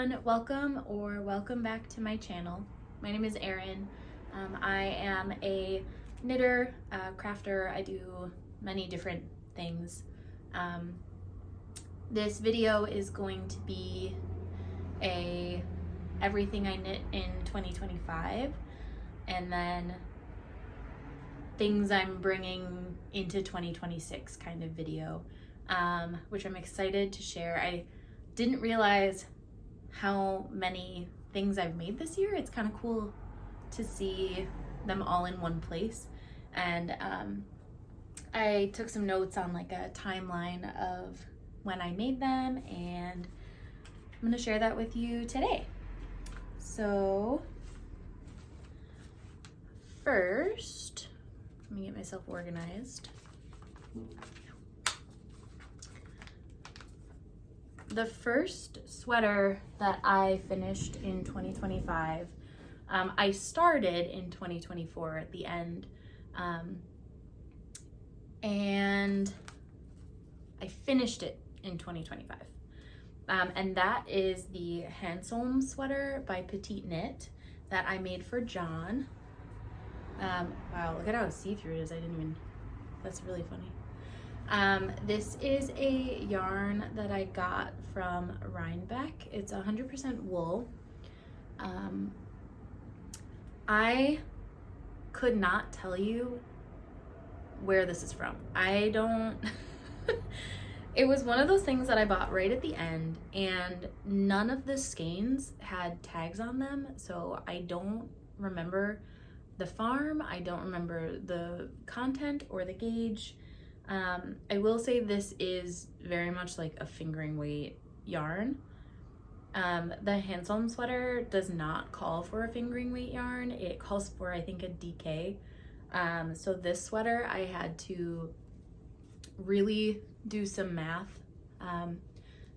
everyone, welcome back to my channel. My name is Erin. I am a knitter, crafter. I do many different things. This video is going to be everything I knit in 2025 and then things I'm bringing into 2026 kind of video, which I'm excited to share. I didn't realize how many things I've made this year. It's kind of cool to see them all in one place. And I took some notes on like a timeline of when I made them, and I'm going to share that with you today. So first, let me get myself organized. The first sweater that I finished in 2025, I started in 2024 at the end, and I finished it in 2025. And that is the Hanstholm Sweater by Petiteknit that I made for John. Wow, look at how see-through it is. That's really funny. This is a yarn that I got from Rhinebeck. It's 100% wool. I could not tell you where this is from. It was one of those things that I bought right at the end, and none of the skeins had tags on them, so I don't remember the farm. I don't remember the content or the gauge. I will say this is very much like a fingering weight yarn. The Hanstholm Sweater does not call for a fingering weight yarn. It calls for, I think, a DK. So this sweater, I had to really do some math.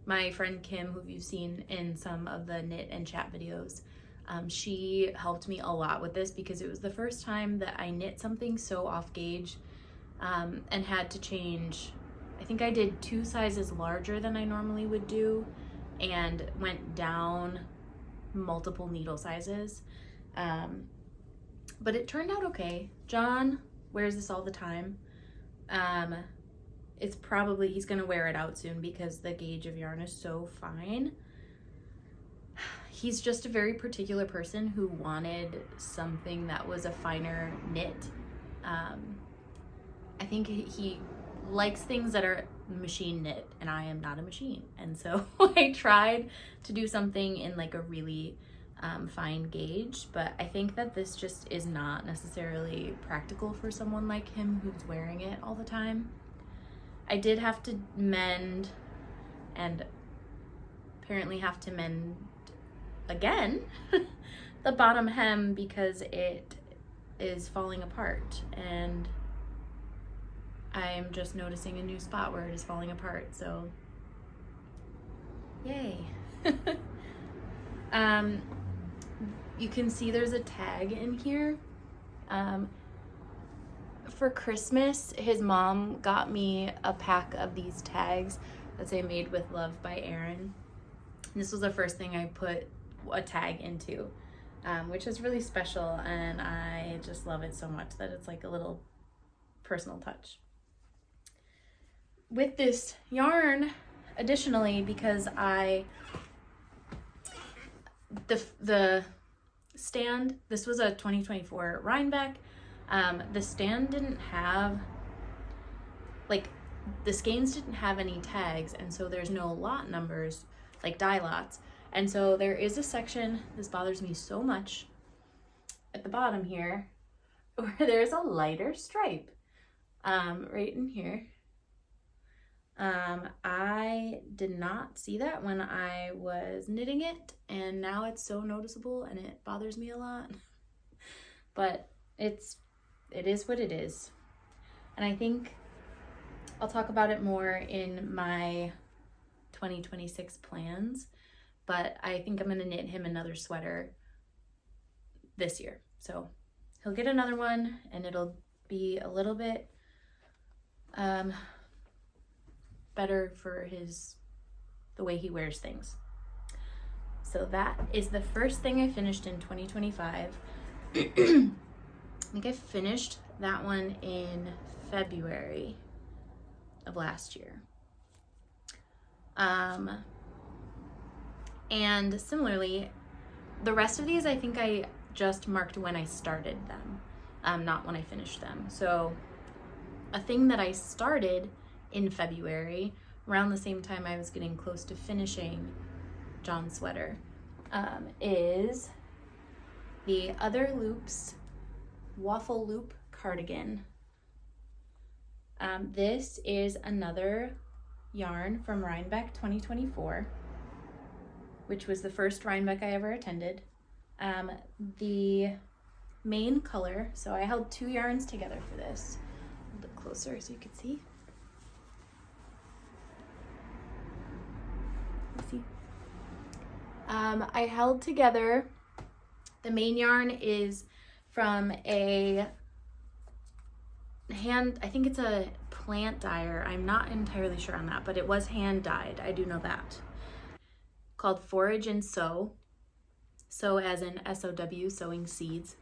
My friend Kim, who you've seen in some of the knit and chat videos, she helped me a lot with this because it was the first time that I knit something so off gauge. And had to change, I think I did 2 sizes larger than I normally would do and went down multiple needle sizes. But it turned out okay. John wears this all the time. He's gonna wear it out soon because the gauge of yarn is so fine. He's just a very particular person who wanted something that was a finer knit. I think he likes things that are machine knit, and I am not a machine. And so I tried to do something in like a really fine gauge, but I think that this just is not necessarily practical for someone like him who's wearing it all the time. I did have to mend, and apparently have to mend again, the bottom hem because it is falling apart, and I'm just noticing a new spot where it is falling apart, so yay. You can see there's a tag in here. For Christmas, his mom got me a pack of these tags that say "Made with Love" by Erin. This was the first thing I put a tag into, which is really special, and I just love it so much that it's like a little personal touch. With this yarn, additionally, because the stand, this was a 2024 Rhinebeck, the stand didn't have, like, the skeins didn't have any tags, and so there's no lot numbers, like die lots, and so there is a section, this bothers me so much, at the bottom here, where there's a lighter stripe, right in here. I did not see that when I was knitting it, and now it's so noticeable and it bothers me a lot. But it is what it is. And I think I'll talk about it more in my 2026 plans, but I think I'm going to knit him another sweater this year. So he'll get another one, and it'll be a little bit better for the way he wears things. So so that is the first thing I finished in 2025. I think I finished that one in February of last year. And similarly, the rest of these I think I just marked when I started them, not when I finished them. So a thing that I started in February, around the same time I was getting close to finishing John's sweater, is the Other Loops Waffle Loop Cardigan. This is another yarn from Rhinebeck 2024, which was the first Rhinebeck I ever attended. The main color, so I held two yarns together for this. A little bit closer so you can see. See? I held together, the main yarn is from I think it's a plant dyer. I'm not entirely sure on that, but it was hand dyed. I do know that. Called Forage and Sow. Sow as in S-O-W, sowing seeds.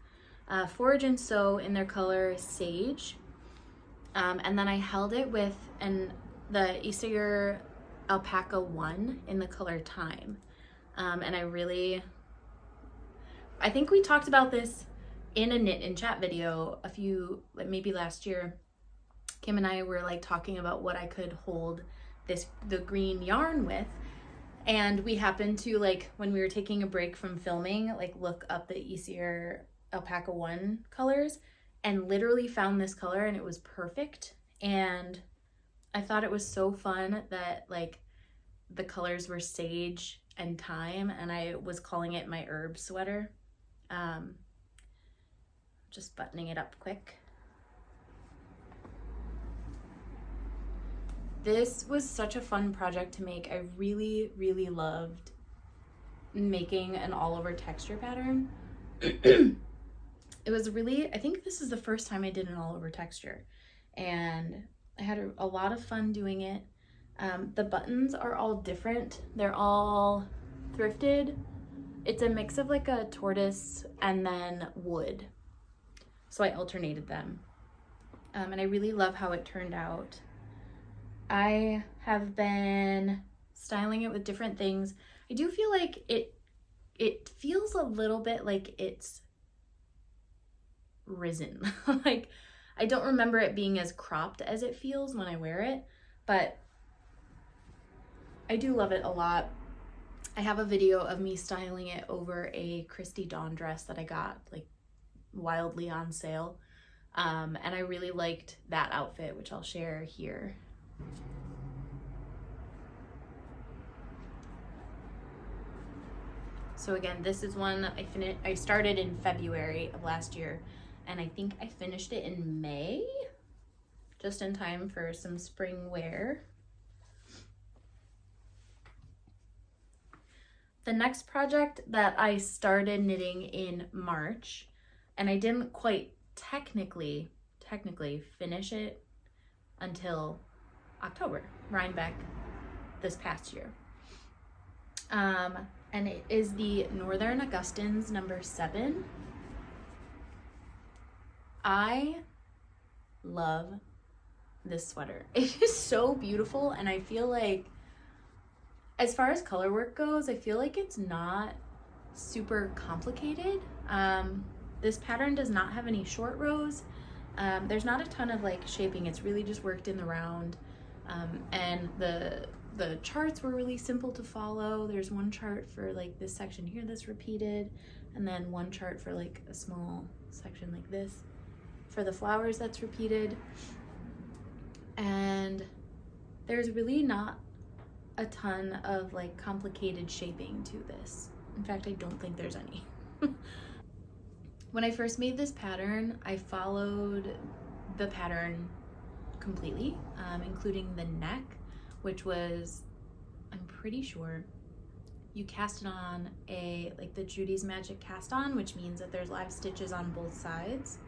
Forage and Sow in their color Sage. And then I held it with the Isager Alpaca 1 in the color Thyme. And I think we talked about this in a knit and chat video maybe last year. Kim and I were like talking about what I could hold the green yarn with. And we happened to, like, when we were taking a break from filming, like look up the Isager Alpaca 1 colors and literally found this color, and it was perfect. And I thought it was so fun that like the colors were Sage and Thyme, and I was calling it my herb sweater. Just buttoning it up quick. This was such a fun project to make. I really, really loved making an all over texture pattern. It was really, I think this is the first time I did an all over texture, and I had a lot of fun doing it. The buttons are all different. They're all thrifted. It's a mix of like a tortoise and then wood. So I alternated them. And I really love how it turned out. I have been styling it with different things. I do feel like it feels a little bit like it's risen. Like, I don't remember it being as cropped as it feels when I wear it, but I do love it a lot. I have a video of me styling it over a Christy Dawn dress that I got like wildly on sale. And I really liked that outfit, which I'll share here. So again, this is one that I started in February of last year, and I think I finished it in May, just in time for some spring wear. The next project that I started knitting in March, and I didn't quite technically finish it until October, Rhinebeck this past year. And it is the Northern Augustins number 7. I love this sweater. It is so beautiful, and I feel like as far as color work goes, I feel like it's not super complicated. This pattern does not have any short rows. There's not a ton of like shaping. It's really just worked in the round. And the charts were really simple to follow. There's one chart for like this section here that's repeated, and then one chart for like a small section like this for the flowers that's repeated. And there's really not a ton of like complicated shaping to this. In fact, I don't think there's any. When I first made this pattern, I followed the pattern completely, including the neck, which was, I'm pretty sure, you cast it on like the Judy's Magic cast on, which means that there's live stitches on both sides.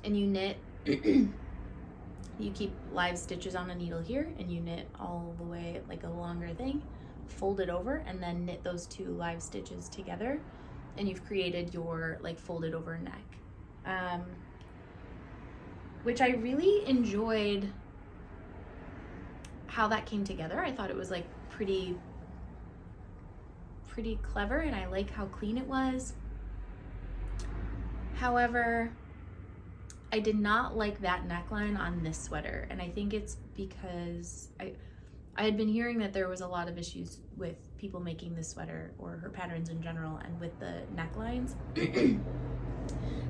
And you knit, you keep live stitches on a needle here, and you knit all the way like a longer thing fold it over and then knit those 2 live stitches together, and you've created your like folded over neck, which I really enjoyed how that came together. I thought it was like pretty clever, and I like how clean it was. However, I did not like that neckline on this sweater, and I think it's because I had been hearing that there was a lot of issues with people making this sweater, or her patterns in general, and with the necklines.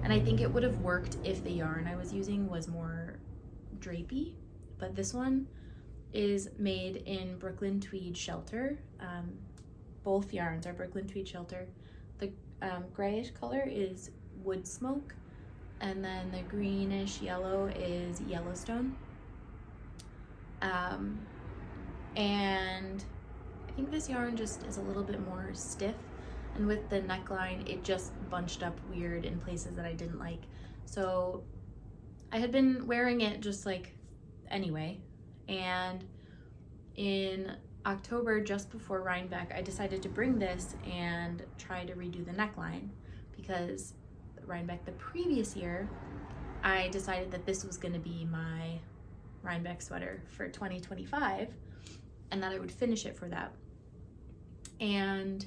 And I think it would have worked if the yarn I was using was more drapey, but this one is made in Brooklyn Tweed Shelter. Both yarns are Brooklyn Tweed Shelter. The grayish color is Woodsmoke, and then the greenish yellow is Yellowstone. And I think this yarn just is a little bit more stiff, and with the neckline it just bunched up weird in places that I didn't like. So I had been wearing it just like anyway, and in October, just before Rhinebeck, I decided to bring this and try to redo the neckline, because Rhinebeck the previous year, I decided that this was going to be my Rhinebeck sweater for 2025, and that I would finish it for that. And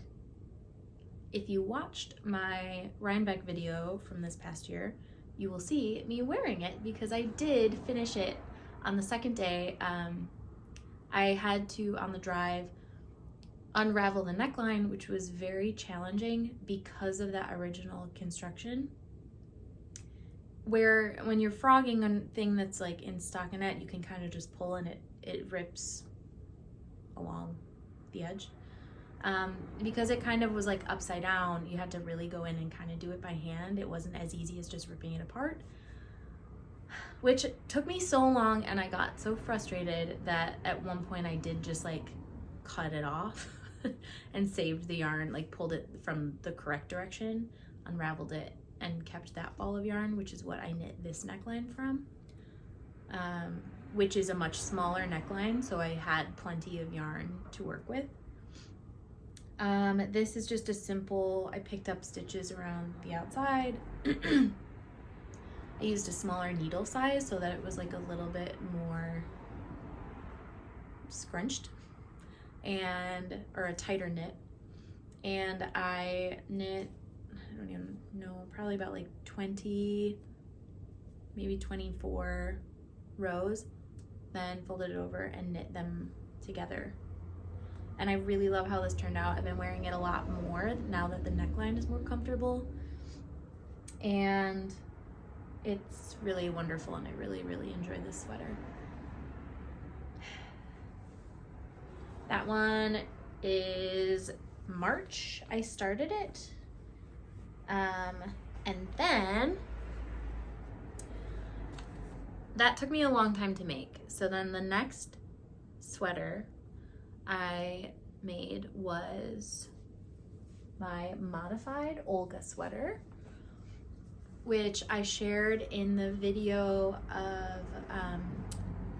if you watched my Rhinebeck video from this past year, you will see me wearing it, because I did finish it on the second day. I had to, on the drive, unravel the neckline, which was very challenging because of that original construction, where when you're frogging a thing that's like in stockinette, you can kind of just pull and it rips along the edge. Because it kind of was like upside down, you had to really go in and kind of do it by hand. It wasn't as easy as just ripping it apart, which took me so long, and I got so frustrated that at one point I did just like cut it off and saved the yarn, like pulled it from the correct direction, unraveled it, and kept that ball of yarn, which is what I knit this neckline from, which is a much smaller neckline, so I had plenty of yarn to work with. This is just a simple, I picked up stitches around the outside. I used a smaller needle size so that it was like a little bit more scrunched, or a tighter knit. And I knit, I don't even know, probably about like 20, maybe 24 rows, then folded it over and knit them together. And I really love how this turned out. I've been wearing it a lot more now that the neckline is more comfortable, and it's really wonderful, and I really, really enjoy this sweater. That one is March. I started it. And then that took me a long time to make. So then the next sweater I made was my modified Olga sweater, which I shared in the video of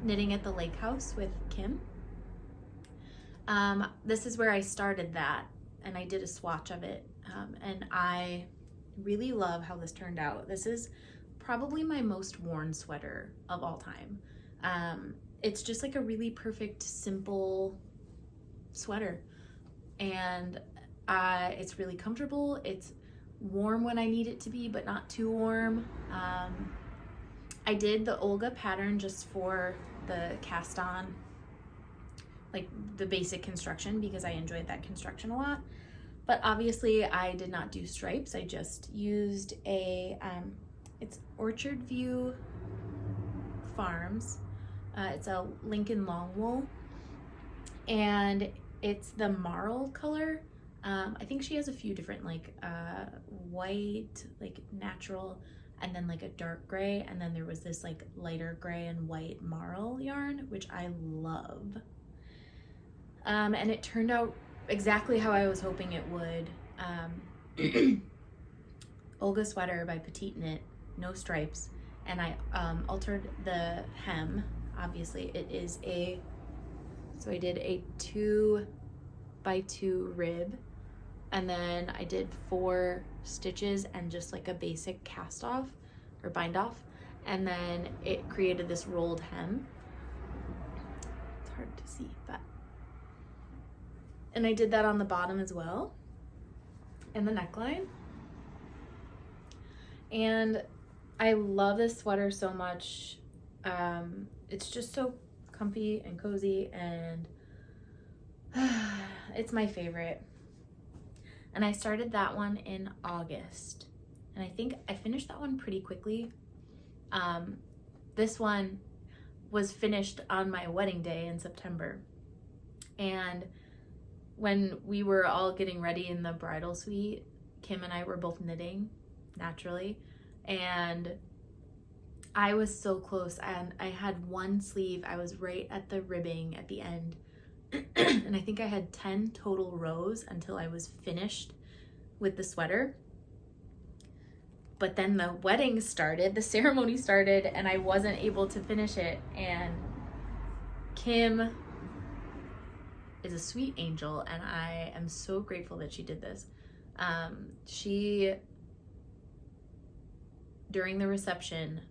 knitting at the lake house with Kim. This is where I started that, and I did a swatch of it, and I really love how this turned out. This is probably my most worn sweater of all time. It's just like a really perfect, simple sweater, and it's really comfortable. It's warm when I need it to be, but not too warm. I did the Olga pattern just for the cast on, like the basic construction, because I enjoyed that construction a lot. But obviously I did not do stripes. I just used it's Orchardview Farms. It's a Lincoln long wool, and it's the marl color. I think she has a few different, like white, like natural, and then like a dark gray, and then there was this like lighter gray and white marl yarn, which I love. And it turned out exactly how I was hoping it would. Olga Sweater by Petiteknit, no stripes, and I altered the hem. Obviously it is so I did a 2 by 2 rib, and then I did 4 stitches and just like a basic cast off or bind off, and then it created this rolled hem. It's hard to see, but, and I did that on the bottom as well, and the neckline. And I love this sweater so much. It's just so comfy and cozy, and it's my favorite. And I started that one in August, and I think I finished that one pretty quickly. This one was finished on my wedding day in September, and when we were all getting ready in the bridal suite, Kim and I were both knitting naturally, and I was so close, and I had one sleeve. I was right at the ribbing at the end, and I think I had 10 total rows until I was finished with the sweater. But then the wedding started, the ceremony started, and I wasn't able to finish it. And Kim is a sweet angel, and I am so grateful that she did this. She, during the reception,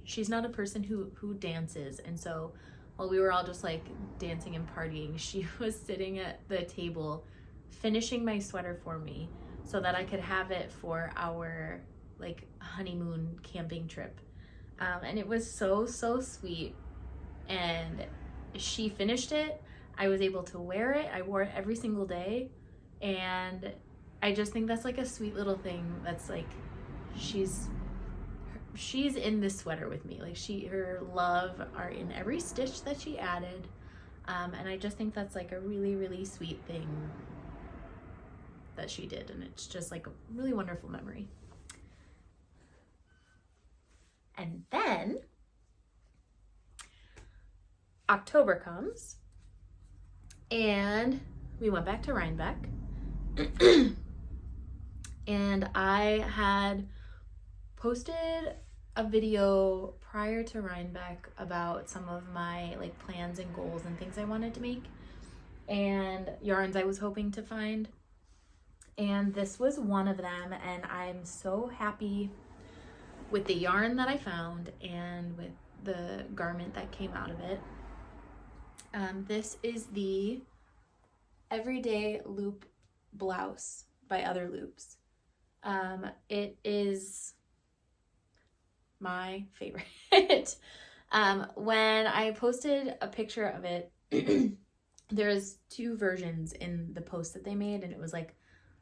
she's not a person who dances, and so while we were all just like dancing and partying, she was sitting at the table finishing my sweater for me so that I could have it for our like honeymoon camping trip. And it was so sweet, and she finished it. I was able to wear it. I wore it every single day, and I just think that's like a sweet little thing that's like she's in this sweater with me. Like her love are in every stitch that she added, and I just think that's like a really sweet thing that she did, and it's just like a really wonderful memory. And then October comes, and we went back to Rhinebeck, and I had posted a video prior to Rhinebeck about some of my like plans and goals and things I wanted to make, and yarns I was hoping to find, and this was one of them. And I'm so happy with the yarn that I found and with the garment that came out of it. This is the Everyday Loop Blouse by Other Loops. It is my favorite. When I posted a picture of it, there's 2 versions in the post that they made, and it was like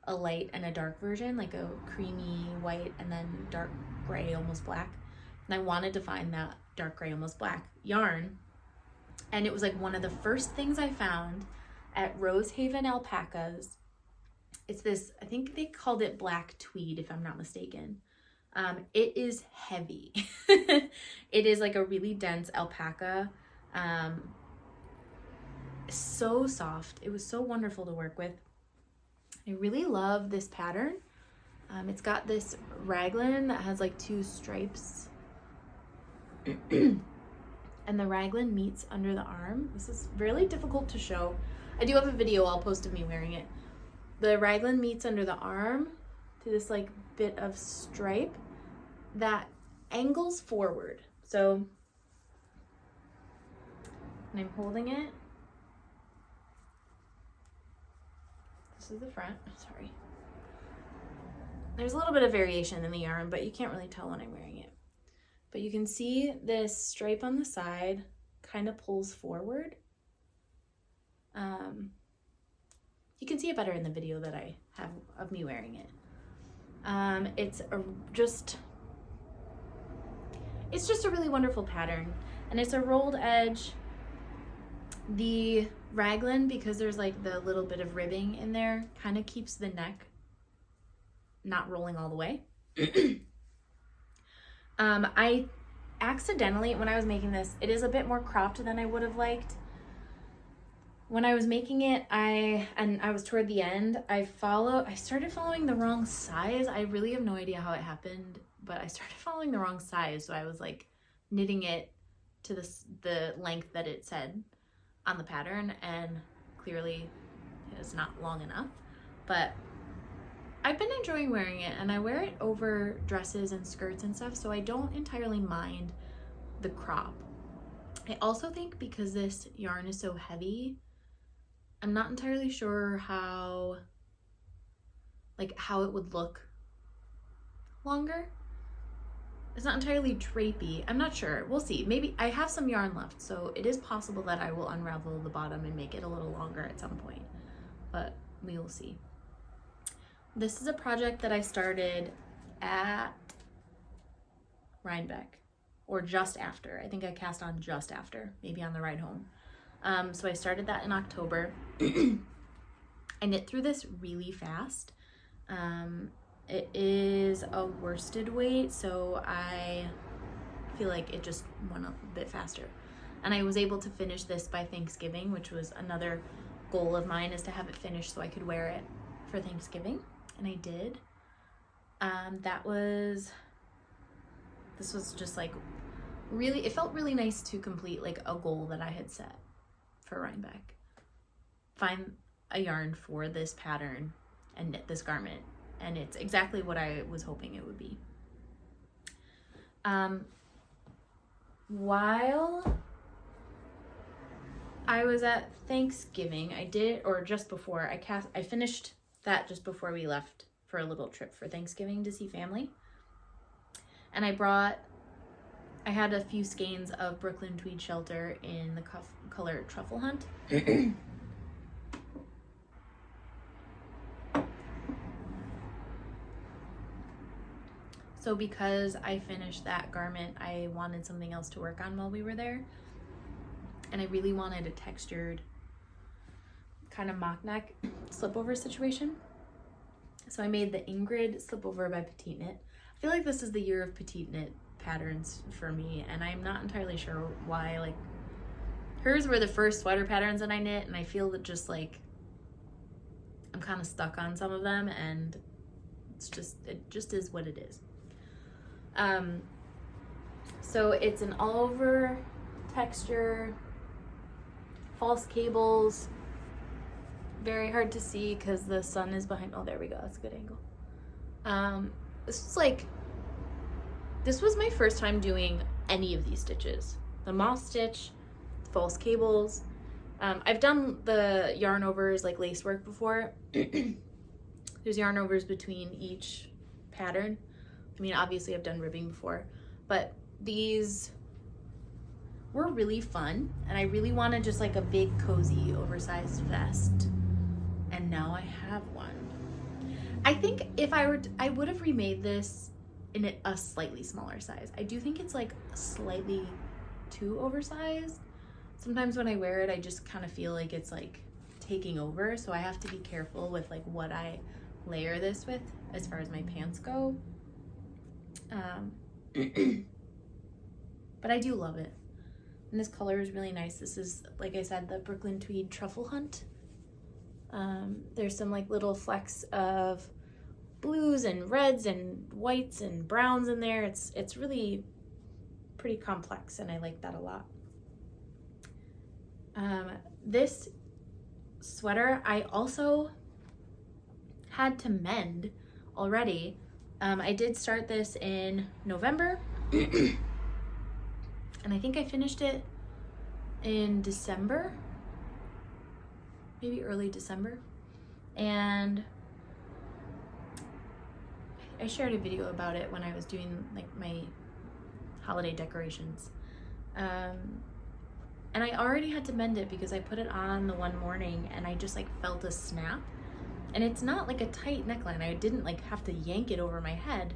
a light and a dark version, like a creamy white and then dark gray, almost black. And I wanted to find that dark gray, almost black yarn, and it was like one of the first things I found at Rosehaven Alpacas. It's this, I think they called it black tweed, if I'm not mistaken. It is heavy. It is like a really dense alpaca. So soft. It was so wonderful to work with. I really love this pattern. It's got this raglan that has like 2 stripes. And the raglan meets under the arm. This is really difficult to show. I do have a video I'll post of me wearing it. The raglan meets under the arm to this like bit of stripe that angles forward. So when I'm holding it, this is the front, sorry. There's a little bit of variation in the yarn, but you can't really tell when I'm wearing it. But you can see this stripe on the side kind of pulls forward. You can see it better in the video that I have of me wearing it. It's just a really wonderful pattern, and it's a rolled edge. The raglan, because there's like the little bit of ribbing in there, kind of keeps the neck not rolling all the way. I accidentally, when I was making this, it is a bit more cropped than I would have liked. When I was making it, I was toward the end, I started following the wrong size. I really have no idea how it happened, but I started following the wrong size. So I was like knitting it to the length that it said on the pattern, and clearly is not long enough, but I've been enjoying wearing it, and I wear it over dresses and skirts and stuff, so I don't entirely mind the crop. I also think because this yarn is so heavy, I'm not entirely sure how it would look longer. It's not entirely drapey. I'm not sure. We'll see. Maybe I have some yarn left, so it is possible that I will unravel the bottom and make it a little longer at some point, but we will see. This is a project that I started at Rhinebeck, or just after. I think I cast on just after, maybe on the ride home. So I started that in October. I knit through this really fast. It is a worsted weight, so I feel like it just went a bit faster. And I was able to finish this by Thanksgiving, which was another goal of mine, is to have it finished so I could wear it for Thanksgiving. And I did. This was just like really, it felt really nice to complete like a goal that I had set for Rhinebeck. Find a yarn for this pattern and knit this garment. And it's exactly what I was hoping it would be. While I was at Thanksgiving, I finished that just before we left for a little trip for Thanksgiving to see family. And I had a few skeins of Brooklyn Tweed Shelter in the color Truffle Hunt. So because I finished that garment, I wanted something else to work on while we were there. And I really wanted a textured kind of mock neck slipover situation. So I made the Ingrid slipover by Petiteknit. I feel like this is the year of Petiteknit patterns for me, and I'm not entirely sure why. Like, hers were the first sweater patterns that I knit, and I feel that just like I'm kind of stuck on some of them, and it just is what it is. So it's an all over texture, false cables, very hard to see because the sun is behind. Oh, there we go. That's a good angle. This was my first time doing any of these stitches. The moss stitch, false cables. I've done the yarn overs like lace work before. There's yarn overs between each pattern. I mean, obviously I've done ribbing before, but these were really fun, and I really wanted just like a big cozy oversized vest, and now I have one. I think if I would have remade this in a slightly smaller size. I do think it's like slightly too oversized. Sometimes when I wear it, I just kind of feel like it's like taking over, so I have to be careful with like what I layer this with as far as my pants go. But I do love it, and this color is really nice. This is, like I said, the Brooklyn Tweed Truffle Hunt. There's some like little flecks of blues and reds and whites and browns in there. It's really pretty complex, and I like that a lot. This sweater I also had to mend already. I did start this in November and I think I finished it in December, maybe early December, and I shared a video about it when I was doing like my holiday decorations. And I already had to mend it because I put it on the one morning and I just like felt a snap. And it's not like a tight neckline. I didn't like have to yank it over my head,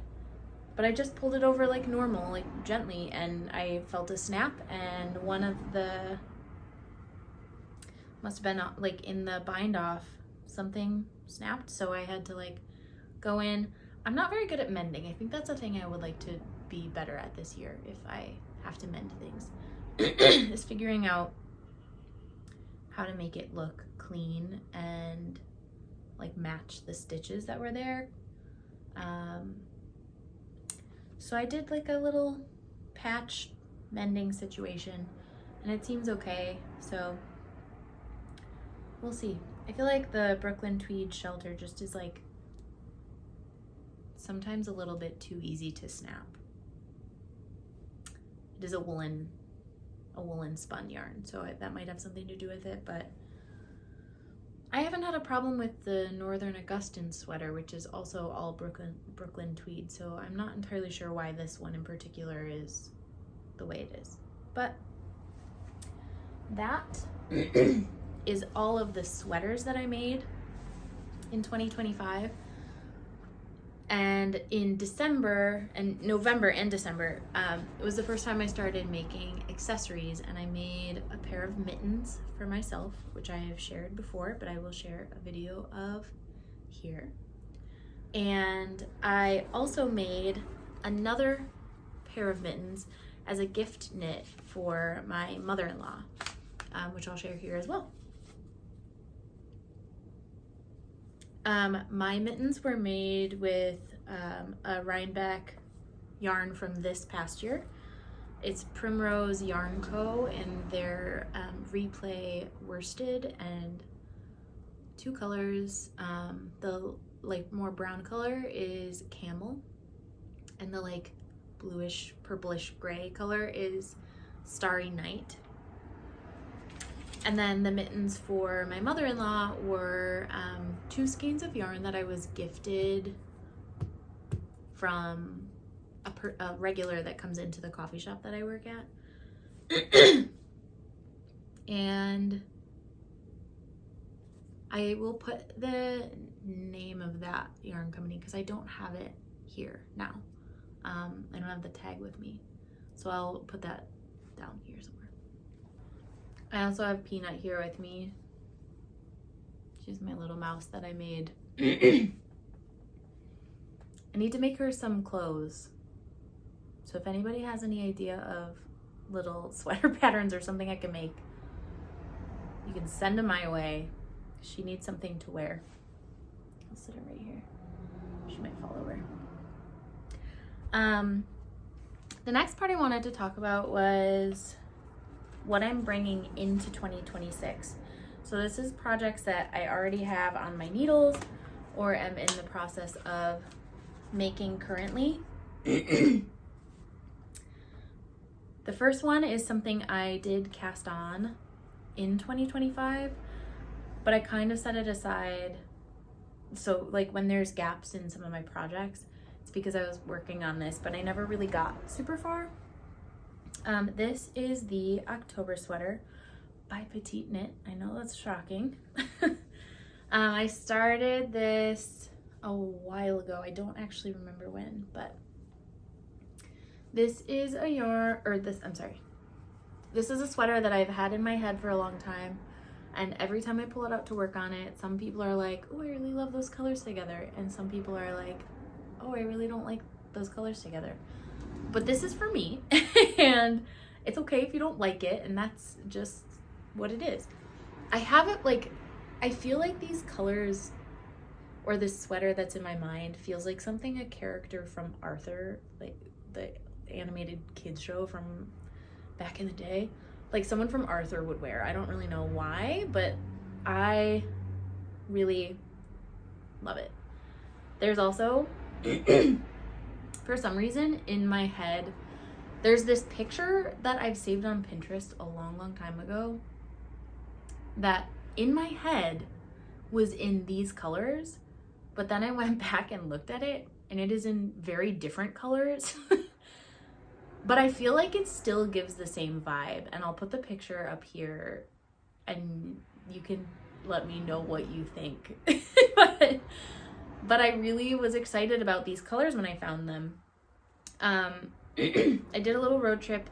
but I just pulled it over like normal, like gently, and I felt a snap, and one of the, must have been like in the bind off, something snapped, so I had to like go in. I'm not very good at mending. I think that's a thing I would like to be better at this year if I have to mend things. Is figuring out how to make it look clean and like match the stitches that were there. So I did like a little patch mending situation and it seems okay. So we'll see. I feel like the Brooklyn Tweed Shelter just is like sometimes a little bit too easy to snap. It is a woolen spun yarn, so that might have something to do with it, but I haven't had a problem with the Northern Augustins sweater, which is also all Brooklyn tweed, so I'm not entirely sure why this one in particular is the way it is. But that is all of the sweaters that I made in 2025. And in November and December, it was the first time I started making accessories, and I made a pair of mittens for myself, which I have shared before, but I will share a video of here. And I also made another pair of mittens as a gift knit for my mother-in-law, which I'll share here as well. My mittens were made with a Rhinebeck yarn from this past year. It's Primrose Yarn Co, and they're replay worsted and two colors. The like more brown color is camel, and the like bluish purplish gray color is starry night. And then the mittens for my mother-in-law were 2 skeins of yarn that I was gifted from a regular that comes into the coffee shop that I work at. And I will put the name of that yarn company because I don't have it here now. I don't have the tag with me, so I'll put that down here somewhere. I also have Peanut here with me. She's my little mouse that I made. I need to make her some clothes. So if anybody has any idea of little sweater patterns or something I can make, you can send them my way. She needs something to wear. I'll sit her right here. She might fall over. The next part I wanted to talk about was what I'm bringing into 2026. So this is projects that I already have on my needles or am in the process of making currently. The first one is something I did cast on in 2025, but I kind of set it aside. So like when there's gaps in some of my projects, it's because I was working on this, but I never really got super far. This is the October sweater by Petiteknit. I know that's shocking. I started this a while ago. I don't actually remember when, but this is a yarn, or this is a sweater that I've had in my head for a long time. And every time I pull it out to work on it, some people are like, oh, I really love those colors together. And some people are like, oh, I really don't like those colors together. But this is for me, and it's okay if you don't like it, and that's just what it is. I have it like, I feel like these colors, or this sweater that's in my mind, feels like something a character from Arthur, like the animated kids show from back in the day, like someone from Arthur would wear. I don't really know why, but I really love it. There's also for some reason in my head, there's this picture that I've saved on Pinterest a long time ago that in my head was in these colors, but then I went back and looked at it and it is in very different colors. But I feel like it still gives the same vibe, and I'll put the picture up here and you can let me know what you think. But I really was excited about these colors when I found them. I did a little road trip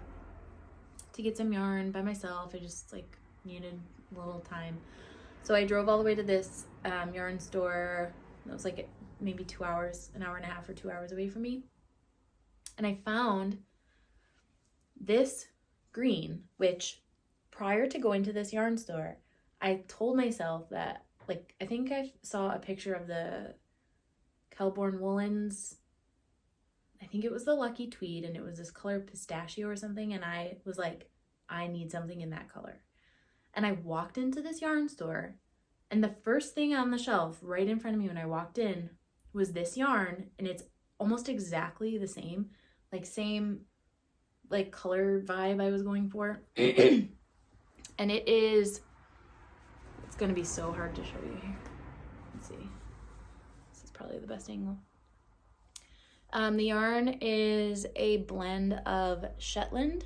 to get some yarn by myself. I just like needed a little time. So I drove all the way to this yarn store. It was like maybe 2 hours, an hour and a half or 2 hours away from me. And I found this green, which prior to going to this yarn store, I told myself that, like, I think I saw a picture of the Kelborn woolens. I think it was the Lucky Tweed, and it was this color pistachio or something, and I was like, I need something in that color. And I walked into this yarn store, And the first thing on the shelf right in front of me when I walked in was this yarn, and it's almost exactly the same, same color vibe I was going for. And it's gonna be so hard to show you here. Let's see. This is probably the best angle. The yarn is a blend of Shetland,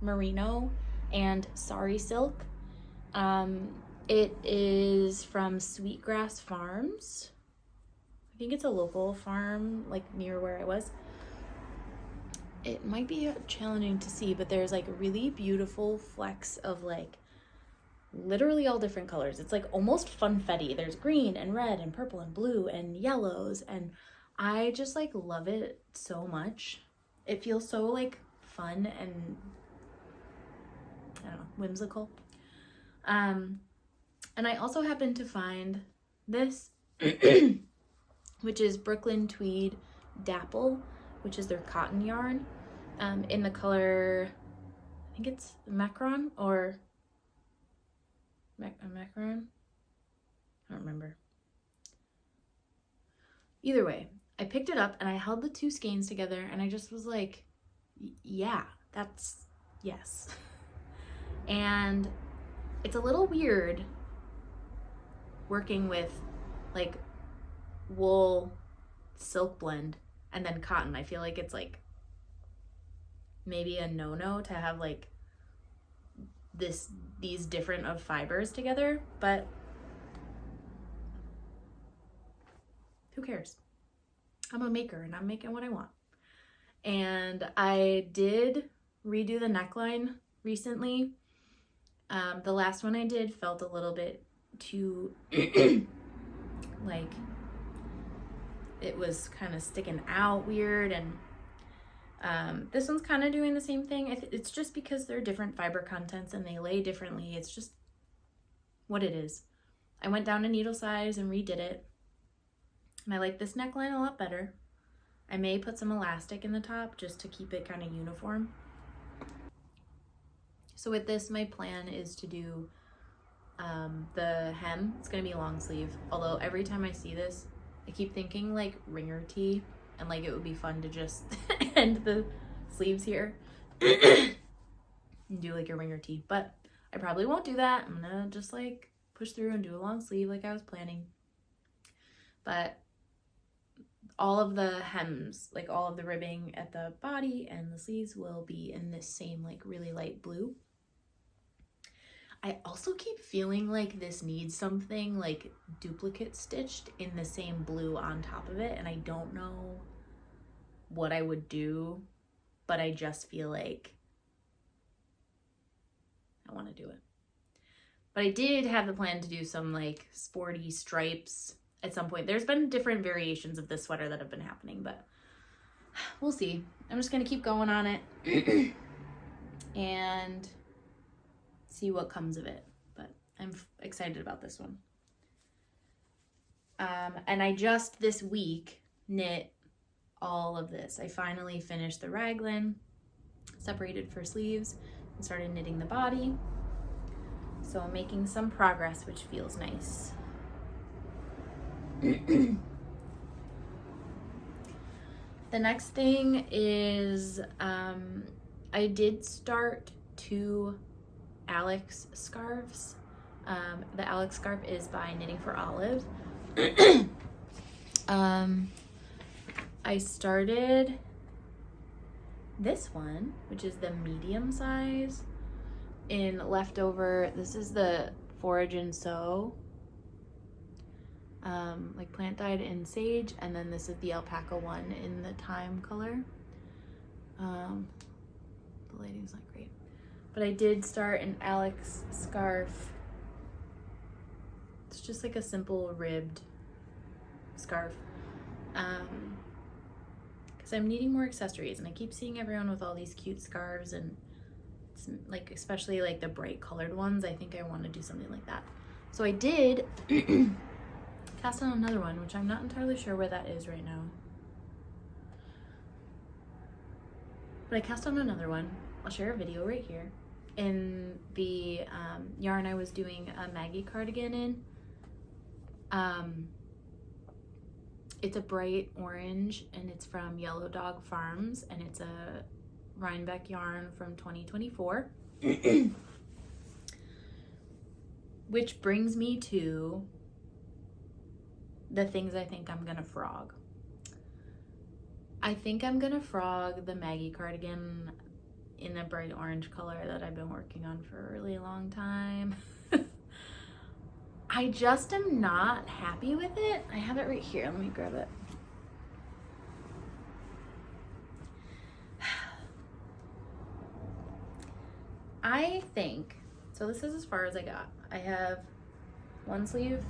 merino, and sari silk. It is from Sweetgrass Farms. I think it's a local farm, near where I was. It might be challenging to see, but there's really beautiful flecks of literally all different colors. It's almost funfetti. There's green and red and purple and blue and yellows, and I just love it so much. It feels so fun and I don't know, whimsical. And I also happened to find this, which is Brooklyn Tweed Dapple, which is their cotton yarn, in the color, I think it's Macron or Macron? I don't remember. Either way, I picked it up and I held the two skeins together and I just was like, yeah, yes. And it's a little weird working with wool silk blend and then cotton. I feel like it's maybe a no-no to have these different of fibers together, but who cares? I'm a maker and I'm making what I want. And I did redo the neckline recently. The last one I did felt a little bit too it was kind of sticking out weird, and this one's kind of doing the same thing. It's just because they're different fiber contents and they lay differently. It's just what it is. I went down to needle size and redid it, and I like this neckline a lot better. I may put some elastic in the top just to keep it kind of uniform. So with this, my plan is to do the hem. It's gonna be long sleeve, although every time I see this I keep thinking ringer tee, and it would be fun to just end the sleeves here and do a ringer tee, but I probably won't do that. I'm gonna just push through and do a long sleeve like I was planning. But all of the hems, all of the ribbing at the body and the sleeves will be in this same really light blue. I also keep feeling this needs something duplicate stitched in the same blue on top of it, and I don't know what I would do, but I just feel I want to do it. But I did have the plan to do some sporty stripes at some point. There's been different variations of this sweater that have been happening, but we'll see. I'm just gonna keep going on it and see what comes of it, but I'm excited about this one. And I just this week knit all of this. I finally finished the raglan, separated for sleeves, and started knitting the body. So I'm making some progress, which feels nice. The next thing is I did start 2 Alex scarves. The Alex scarf is by Knitting for Olive. I started this one, which is the medium size, in leftover. This is the Forage and Sow, plant dyed in sage, and then this is the alpaca one in the thyme color. The lighting's not great. But I did start an Alex scarf. It's just a simple ribbed scarf. Because I'm needing more accessories, and I keep seeing everyone with all these cute scarves, and it's especially the bright colored ones. I think I want to do something like that. So I did cast on another one, which I'm not entirely sure where that is right now. But I cast on another one. I'll share a video right here. In the yarn I was doing a Maggie cardigan in, It's a bright orange and it's from Yellow Dog Farms, and it's a Rhinebeck yarn from 2024. Which brings me to the things I think I'm gonna frog. I think I'm gonna frog the Maggie cardigan in the bright orange color that I've been working on for a really long time. I just am not happy with it. I have it right here. Let me grab it. I think, so this is as far as I got. I have one sleeve.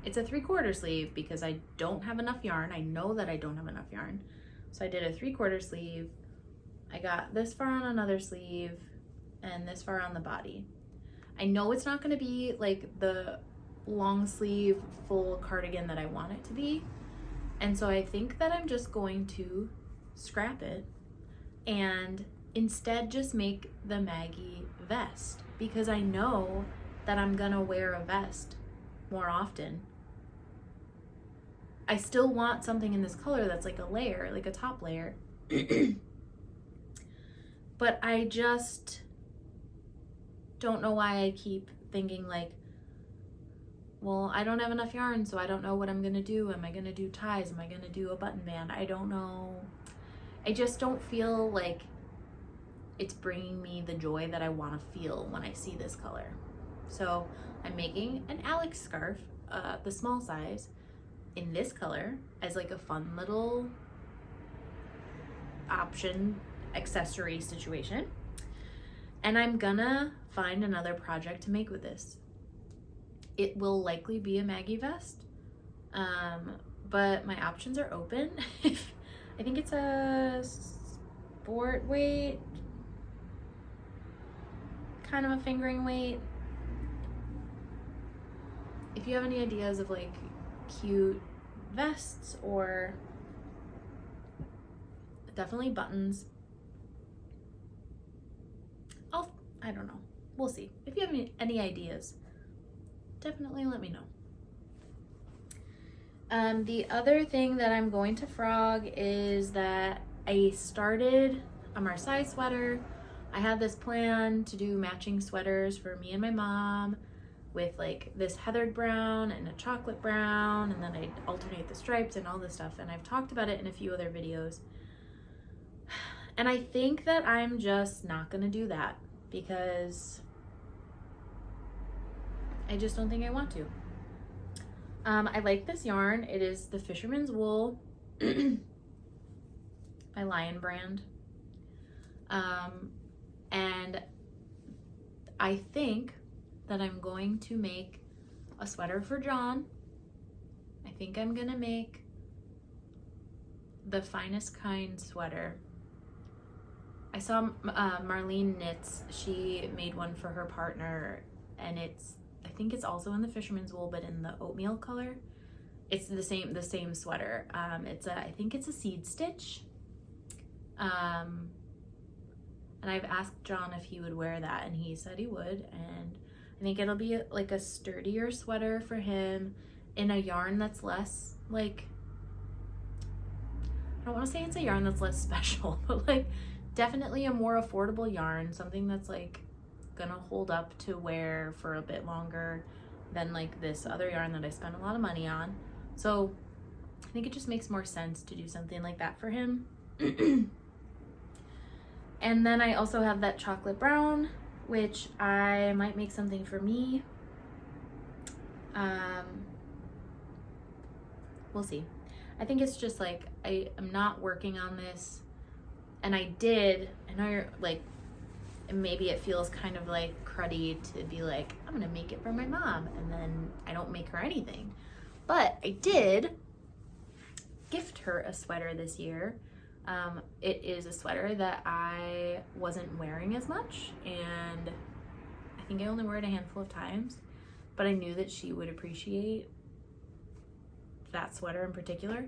It's a 3/4 sleeve because I don't have enough yarn. I know that I don't have enough yarn. So I did a 3/4 sleeve. I got this far on another sleeve and this far on the body. I know it's not gonna be like the long sleeve full cardigan that I want it to be. And so I think that I'm just going to scrap it and instead just make the Maggie vest, because I know that I'm gonna wear a vest more often. I still want something in this color that's like a layer, like a top layer. But I just don't know why I keep thinking like, well, I don't have enough yarn, so I don't know what I'm gonna do. Am I gonna do ties? Am I gonna do a button band? I don't know. I just don't feel like it's bringing me the joy that I want to feel when I see this color. So I'm making an Alex scarf, the small size, in this color as like a fun little option accessory situation. And I'm gonna find another project to make with this. It will likely be a Maggie vest, but my options are open. I think it's a sport weight, kind of a fingering weight. If you have any ideas of like cute vests or definitely buttons, I don't know. We'll see. If you have any ideas, definitely let me know. The other thing that I'm going to frog is that I started a Marseille sweater. I had this plan to do matching sweaters for me and my mom with like this heathered brown and a chocolate brown, and then I'd alternate the stripes and all this stuff. And I've talked about it in a few other videos. And I think that I'm just not gonna do that because I just don't think I want to. I like this yarn. It is the Fisherman's Wool by Lion brand. And I think that I'm going to make a sweater for John. I think I'm gonna make the Finest Kind sweater. I saw Marlene Knits, she made one for her partner, and I think it's also in the Fisherman's Wool, but in the oatmeal color. It's the same sweater. I think it's a seed stitch. And I've asked John if he would wear that, and he said he would. And I think it'll be like a sturdier sweater for him in a yarn that's less like, I don't want to say it's a yarn that's less special, but like definitely a more affordable yarn, something that's like gonna hold up to wear for a bit longer than like this other yarn that I spent a lot of money on. So I think it just makes more sense to do something like that for him. And then I also have that chocolate brown, which I might make something for me. We'll see. I think it's just like, I am not working on this. And I know you're like, maybe it feels kind of like cruddy to be like, I'm gonna make it for my mom, and then I don't make her anything. But I did gift her a sweater this year. It is a sweater that I wasn't wearing as much, and I think I only wore it a handful of times, but I knew that she would appreciate that sweater in particular.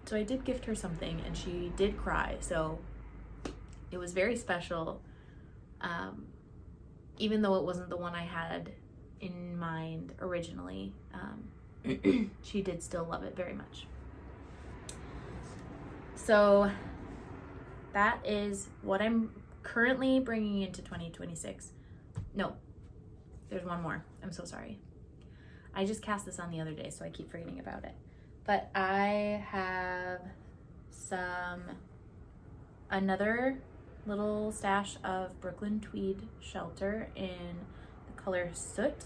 So I did gift her something, and she did cry, so it was very special, even though it wasn't the one I had in mind originally. She did still love it very much. So that is what I'm currently bringing into 2026. No, there's one more. I'm so sorry. I just cast this on the other day, so I keep forgetting about it. But I have another little stash of Brooklyn Tweed Shelter in the color Soot.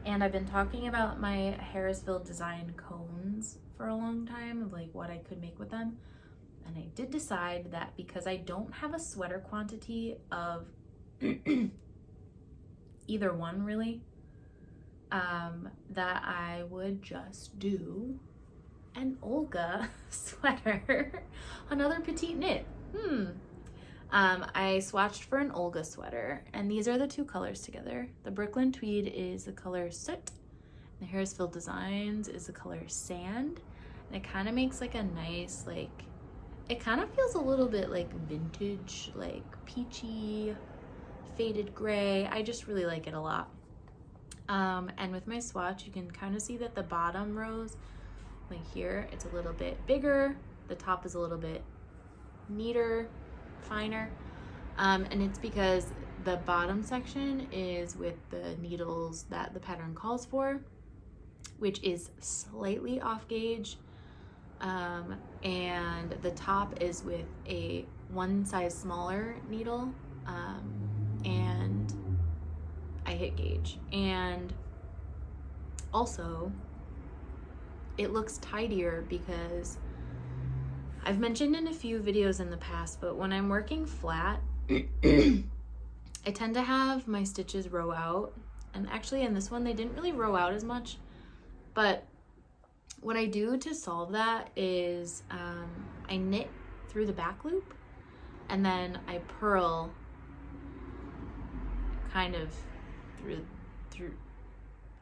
And I've been talking about my Harrisville design cones for a long time, of like what I could make with them. And I did decide that because I don't have a sweater quantity of either one really, that I would just do an Olga sweater, another petite knit. I swatched for an Olga sweater, and these are the two colors together. The Brooklyn Tweed is the color Soot, the Harrisville Designs is the color Sand, and it kind of makes like a nice, like, it kind of feels a little bit like vintage, like peachy, faded gray. I just really like it a lot. And with my swatch, you can kind of see that the bottom rows, like here, it's a little bit bigger. The top is a little bit neater, finer. And it's because the bottom section is with the needles that the pattern calls for, which is slightly off gauge. And the top is with a one size smaller needle. And I hit gauge. And also it looks tidier because I've mentioned in a few videos in the past, but when I'm working flat, I tend to have my stitches row out. And actually in this one, they didn't really row out as much, but what I do to solve that is I knit through the back loop and then I purl kind of through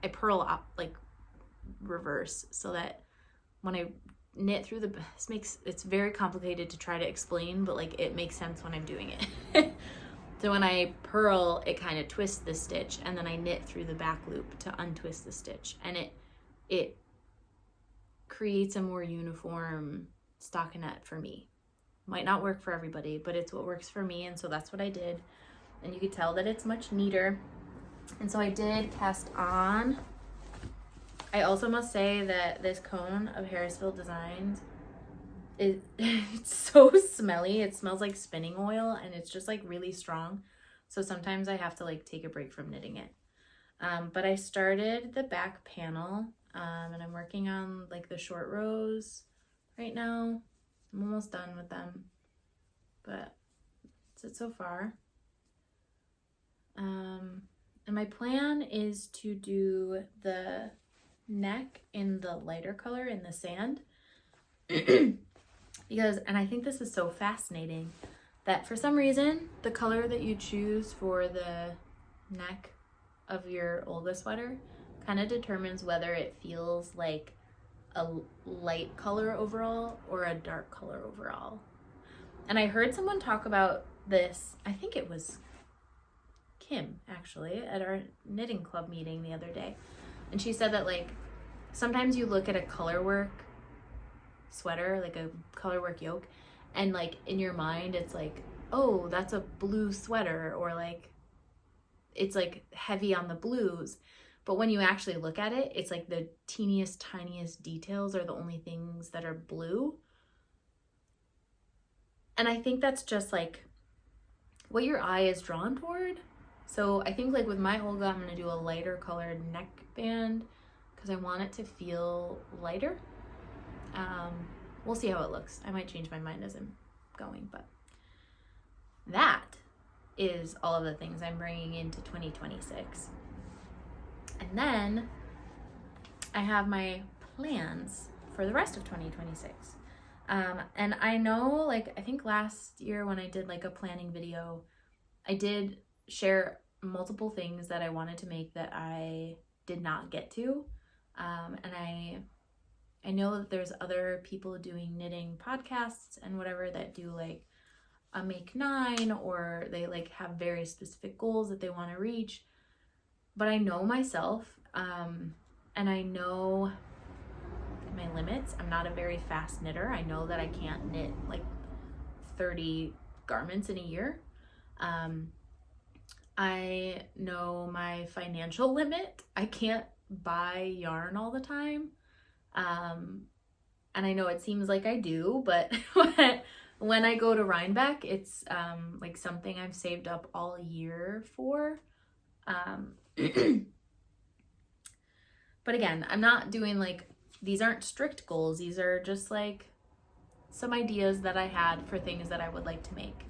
I purl up like reverse, so that when I knit through it's very complicated to try to explain, but like it makes sense when I'm doing it. So when I purl, it kind of twists the stitch, and then I knit through the back loop to untwist the stitch, and it creates a more uniform stockinette for me. Might not work for everybody, but it's what works for me, and so that's what I did. And you could tell that it's much neater. And so I did cast on. I also must say that this cone of Harrisville Designs it's so smelly. It smells like spinning oil, and it's just like really strong. So sometimes I have to like take a break from knitting it. But I started the back panel, and I'm working on like the short rows right now. I'm almost done with them, but that's it so far. And my plan is to do the neck in the lighter color in the sand. Because, and I think this is so fascinating, that for some reason, the color that you choose for the neck of your Olga sweater kind of determines whether it feels like a light color overall or a dark color overall. And I heard someone talk about this, I think it was Kim actually, at our knitting club meeting the other day. And she said that like, sometimes you look at a color work sweater, like a color work yoke, and like in your mind it's like, oh, that's a blue sweater, or like it's like heavy on the blues. But when you actually look at it, it's like the teeniest, tiniest details are the only things that are blue. And I think that's just like what your eye is drawn toward. So I think like with my Olga, I'm going to do a lighter colored neckband because I want it to feel lighter. We'll see how it looks. I might change my mind as I'm going, but that is all of the things I'm bringing into 2026. And then I have my plans for the rest of 2026. And I know, like, I think last year when I did like a planning video, I did share multiple things that I wanted to make that I did not get to. And I know that there's other people doing knitting podcasts and whatever that do like a make 9, or they like have very specific goals that they want to reach. but I know myself, and I know my limits. I'm not a very fast knitter. I know that I can't knit like 30 garments in a year. I know my financial limit. I can't buy yarn all the time. And I know it seems like I do, but when I go to Rhinebeck, it's like something I've saved up all year for. But again, I'm not doing like, these aren't strict goals. These are just like some ideas that I had for things that I would like to make.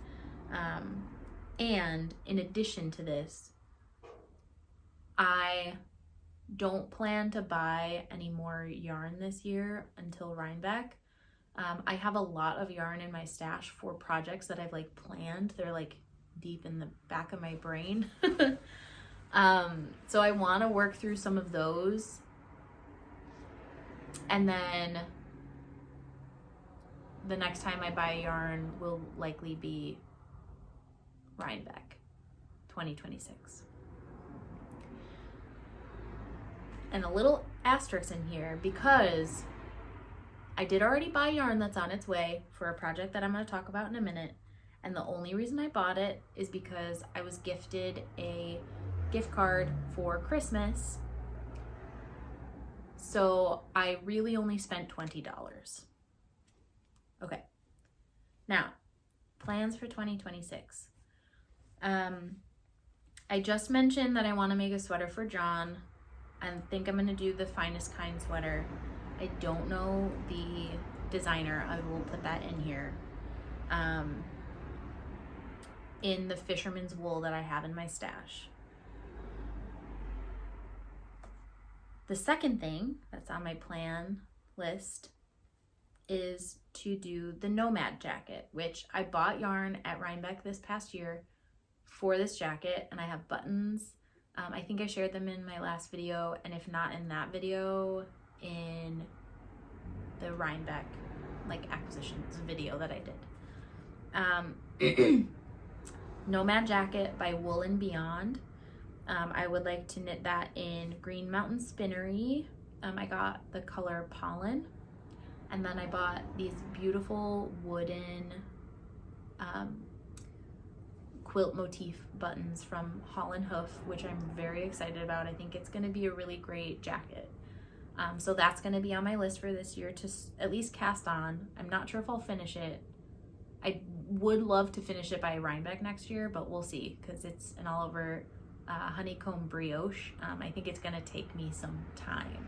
And in addition to this, I don't plan to buy any more yarn this year until Rhinebeck. I have a lot of yarn in my stash for projects that I've like planned. They're like deep in the back of my brain. So I want to work through some of those. And then the next time I buy yarn will likely be Rhinebeck 2026. And a little asterisk in here, because I did already buy yarn that's on its way for a project that I'm going to talk about in a minute. And the only reason I bought it is because I was gifted a gift card for Christmas. So I really only spent $20. Okay. Now, plans for 2026. I just mentioned that I want to make a sweater for John. I think I'm going to do the Finest Kind sweater. I don't know the designer. I will put that in here. In the fisherman's wool that I have in my stash. The second thing that's on my plan list is to do the Nomad jacket, which I bought yarn at Rhinebeck this past year for this jacket, and I have buttons. I think I shared them in my last video, and if not in that video, in the Rhinebeck like acquisitions video that I did. Nomad jacket by Wool and Beyond. I would like to knit that in Green Mountain Spinnery. I got the color Pollen, and then I bought these beautiful wooden quilt motif buttons from Holland Hoof, which I'm very excited about. I think it's going to be a really great jacket. So that's going to be on my list for this year to at least cast on. I'm not sure if I'll finish it. I would love to finish it by Rhinebeck next year, but we'll see, because it's an all over honeycomb brioche. I think it's going to take me some time.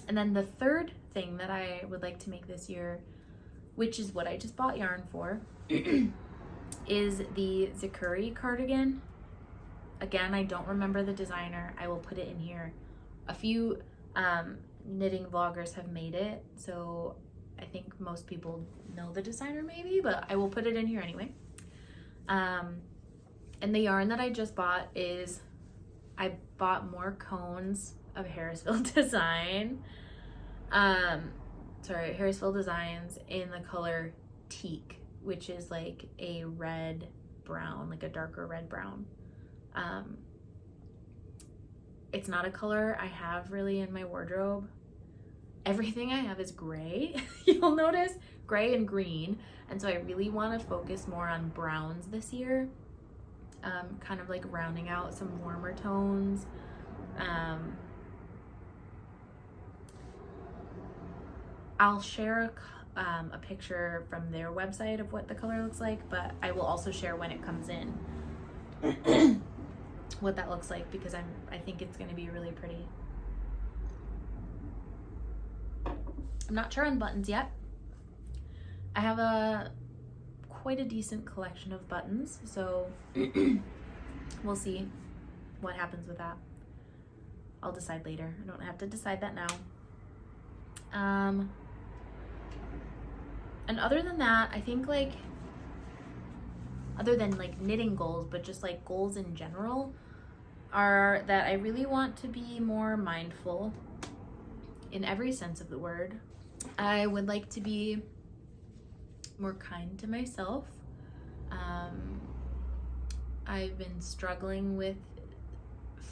And then the third thing that I would like to make this year, which is what I just bought yarn for, is the Zikuri cardigan. Again, I don't remember the designer. I will put it in here. A few knitting vloggers have made it, so I think most people know the designer maybe, but I will put it in here anyway. And the yarn that I just bought is, I bought more cones of Harrisville Design. Harrisville Designs in the color teak, which is like a red brown, like a darker red brown. It's not a color I have really in my wardrobe. Everything I have is gray. You'll notice gray and green, and so I really want to focus more on browns this year, kind of like rounding out some warmer tones. I'll share a picture from their website of what the color looks like, but I will also share when it comes in what that looks like, because I think it's going to be really pretty. I'm not sure on buttons yet. I have quite a decent collection of buttons, so we'll see what happens with that. I'll decide later. I don't have to decide that now. And other than that, I think like, other than like knitting goals, but just like goals in general, are that I really want to be more mindful in every sense of the word. I would like to be more kind to myself. I've been struggling with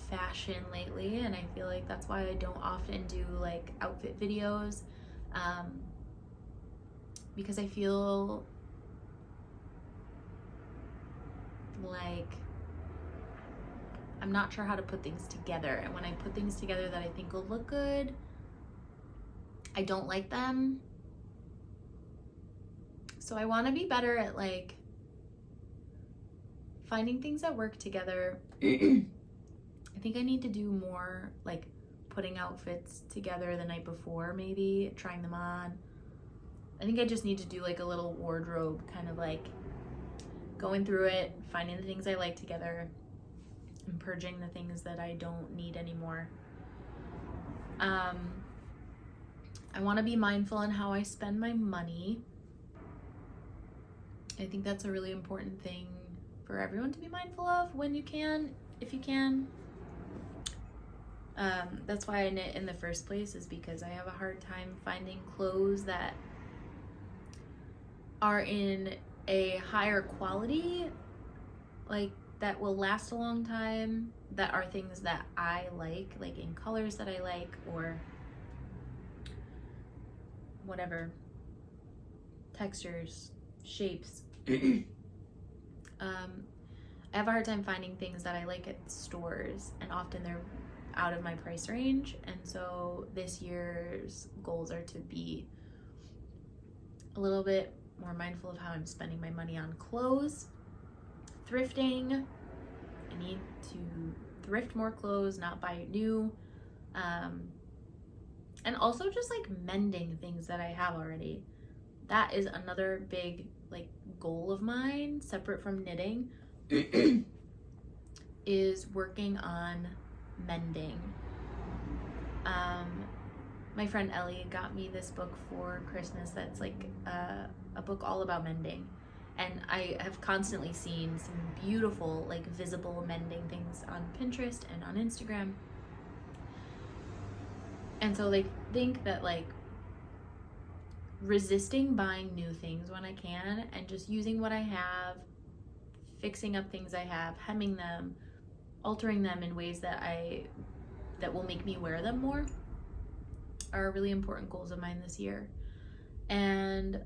fashion lately, and I feel like that's why I don't often do like outfit videos, because I feel like I'm not sure how to put things together, and when I put things together that I think will look good, I don't like them. So I want to be better at like finding things that work together. I think I need to do more like putting outfits together the night before, maybe trying them on. I think I just need to do like a little wardrobe, kind of like going through it, finding the things I like together, and purging the things that I don't need anymore. I want to be mindful in how I spend my money. I think that's a really important thing for everyone to be mindful of when you can, if you can. That's why I knit in the first place, is because I have a hard time finding clothes that are in a higher quality, like that will last a long time, that are things that I like in colors that I like, or whatever, textures, shapes. I have a hard time finding things that I like at stores, and often they're out of my price range. And so this year's goals are to be a little bit more mindful of how I'm spending my money on clothes, thrifting. I need to thrift more clothes, not buy new, and also just like mending things that I have already. That is another big like goal of mine, separate from knitting, is working on mending. My friend Ellie got me this book for Christmas that's like a book all about mending, and I have constantly seen some beautiful like visible mending things on Pinterest and on Instagram, and so like think that like resisting buying new things when I can, and just using what I have, fixing up things I have, hemming them, altering them in ways that will make me wear them more, are really important goals of mine this year. And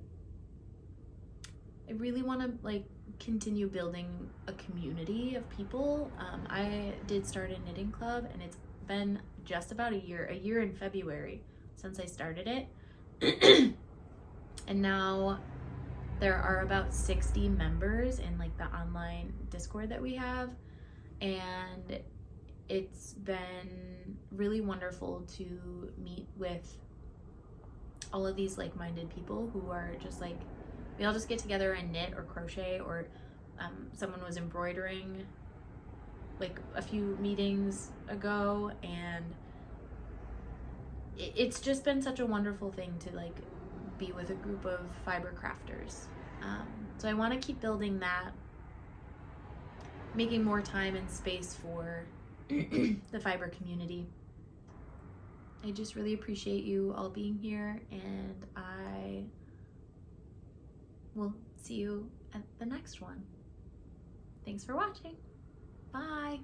I really want to like continue building a community of people. I did start a knitting club, and it's been just about a year in February since I started it. And now there are about 60 members in like the online Discord that we have, and it's been really wonderful to meet with all of these like-minded people who are just like, we all just get together and knit or crochet, or someone was embroidering like a few meetings ago, and it's just been such a wonderful thing to like be with a group of fiber crafters. So I want to keep building that, making more time and space for the fiber community. I just really appreciate you all being here, and I will see you at the next one. Thanks for watching. Bye.